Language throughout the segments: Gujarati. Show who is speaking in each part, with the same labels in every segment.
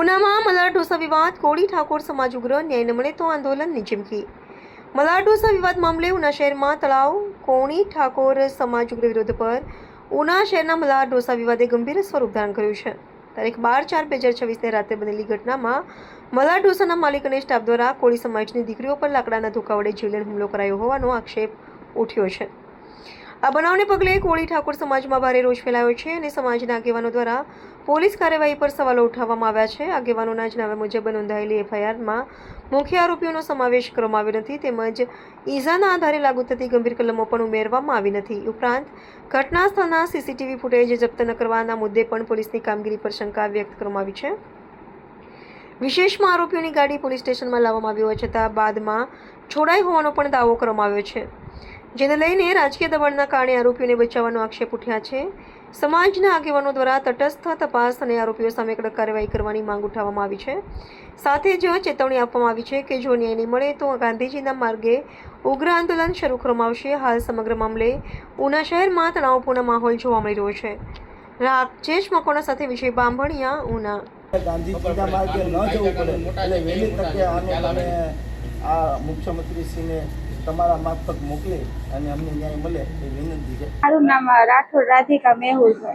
Speaker 1: ઉનામાં મલાર ઢોસા વિવાદ, કોળી ઠાકોર સમાજ ઉગ્ર, ન્યાય ન મળે તો આંદોલનની ચીમકી. મલાર ઢોસા વિવાદ મામલે ઉના શહેરમાં તળાવ કોળી ઠાકોર સમાજ ઉગ્ર વિરોધ પર ઉના શહેરના મલાર ઢોસા વિવાદે ગંભીર સ્વરૂપ ધારણ કર્યું છે. તારીખ 12/4/2024 રાત્રે બનેલી ઘટનામાં મલાર ઢોસાના માલિક અને સ્ટાફ દ્વારા કોળી સમાજની દીકરીઓ પર લાકડાના ધોકા વડે જીવલેણ હુમલો કરાયો હોવાનો આક્ષેપ ઉઠ્યો છે. આ બનાવને પગલે કોળી ઠાકોર સમાજમાં ભારે રોષ ફેલાયો છે અને સમાજના આગેવાનો દ્વારા પોલીસ કાર્યવાહી પર સવાલો ઉઠાવવામાં આવ્યા છે. આગેવાનોના જણાવ્યા મુજબ નોંધાયેલી એફઆઈઆરમાં મુખ્ય આરોપીઓનો સમાવેશ કરવામાં આવ્યો નથી, તેમજ ઈજાના આધારે લાગુ થતી ગંભીર કલમો પણ ઉમેરવામાં આવી નથી. ઉપરાંત ઘટના સ્થળના સીસીટીવી ફૂટેજ જપ્ત ન કરવાના મુદ્દે પણ પોલીસની કામગીરી પર શંકા વ્યક્ત કરવામાં આવી છે. વિશેષમાં આરોપીઓની ગાડી પોલીસ સ્ટેશનમાં લાવવામાં આવી હોવા છતાં બાદમાં છોડાઈ હોવાનો પણ દાવો કરવામાં આવ્યો છે, જેને લઈને રાજકીય દબાણના કારણે આરોપીઓને બચાવવાનો આક્ષેપ ઉઠ્યા છે. સમાજના આગેવાનો દ્વારા તટસ્થ તપાસ અને આરોપીઓ સામે કડક કાર્યવાહી કરવાની માંગ ઉઠાવવામાં આવી છે. સાથે જ ચેતવણી આપવામાં આવી છે કે જો ન્યાય નહીં મળે તો ગાંધીજીના માર્ગે ઉગ્ર આંદોલન શરૂ કરવામાં આવશે. હાલ સમગ્ર મામલે ઉના શહેરમાં તણાવપૂર્ણ માહોલ જોવા મળી રહ્યો છે. રાજેશ મકોણા સાથે વિજય બાંભણિયા, ઉના.
Speaker 2: ગાંધીજીના માર્ગે ન જવું પડે એટલે વહેલી તકે આનો તમે આ મુખ્યમંત્રીશ્રીને તમારા મારફત મોકલી અને અમને ન્યાય મળે એ વિનંતી છે.
Speaker 3: મારું નામ રાઠોડ રાધિકા મેહુલ છે.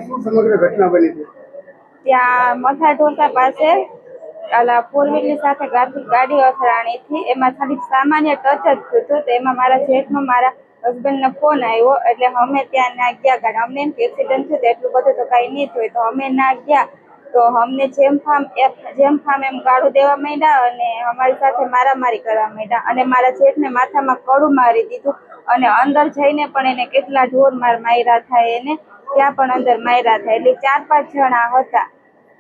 Speaker 4: શું સમગ્ર ઘટના બની છે?
Speaker 3: ત્યાં મથા ઢોસા પાસે ફોર વ્હીલની સાથે ગાડી અથડાણી હતી. એમાં ખાલી સામાન્ય ટચ જ થયું હતું. તો એમાં મારા જેઠનો મારા હસબન્ડનો ફોન આવ્યો એટલે અમે ત્યાં ના ગયા. ગાડી અમને એમ કે એક્સિડન્ટ થયું એટલું બધું તો કાંઈ નહીં થયું. તો અમે ના ગયા તો અમને જેમ ફામ એમ ગાળું દેવા માંડ્યા અને અમારી સાથે મારામારી કરવા માંડ્યા અને મારા જેઠને માથામાં કડું મારી દીધું અને અંદર જઈને પણ એને કેટલા ઢોર માર્યા થાય, એને ત્યાં પણ અંદર માર્યા થાય. એટલે 4-5 જણા હતા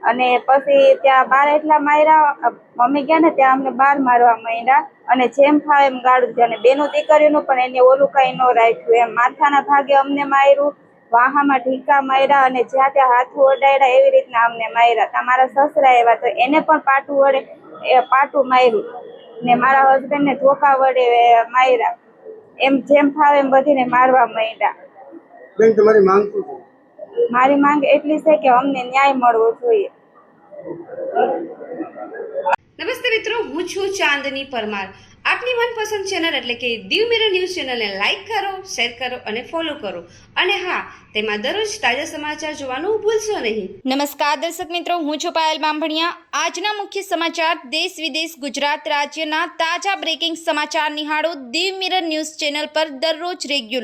Speaker 3: અને પછી ત્યાં બાર એટલા માર્યા. અમે ગયા ને ત્યાં અમને બાર મારવા માંડ્યા અને જેમ ફાવે એમ ગાળું દીધું અને બેનો દીકરીઓનું પણ એને ઓલું કાંઈ ન રાખ્યું. એમ માથાના ભાગે અમને માર્યું, વાહામાં ઢીકા માર્યા અને જ્યાં ત્યાં હાથું અડાડ્યા એવી રીતના અમને માર્યા. તમારા સસરા એવા તો એને પણ પાટું વડે પાટું માર્યું ને મારા હસબન્ડને ધોકા વડે માર્યા. એમ જેમ ફાવે એમ બધીને મારવા માંડ્યા.
Speaker 4: બેન, તમારી માંગ શું છે?
Speaker 3: મારી માંગ એટલી છે કે અમને ન્યાય મળવો જોઈએ.
Speaker 5: નમસ્તે મિત્રો, હું છું ચાંદની પરમાર. આપની મનપસંદ ચેનલ એટલે કે દીવ મિરર ન્યૂઝ ચેનલને લાઈક કરો, શેર કરો અને ફોલો કરો. અને હા, તેમાં દરરોજ તાજા સમાચાર જોવાનું ભૂલશો નહીં.
Speaker 6: નમસ્કાર દર્શક મિત્રો, હું છું પાયલ બાંભણિયા. આજના મુખ્ય સમાચાર દેશ વિદેશ ગુજરાત રાજ્યના તાજા બ્રેકિંગ સમાચાર નિહાળો દીવ મિરર ન્યૂઝ ચેનલ પર દરરોજ રેગ્યુલર.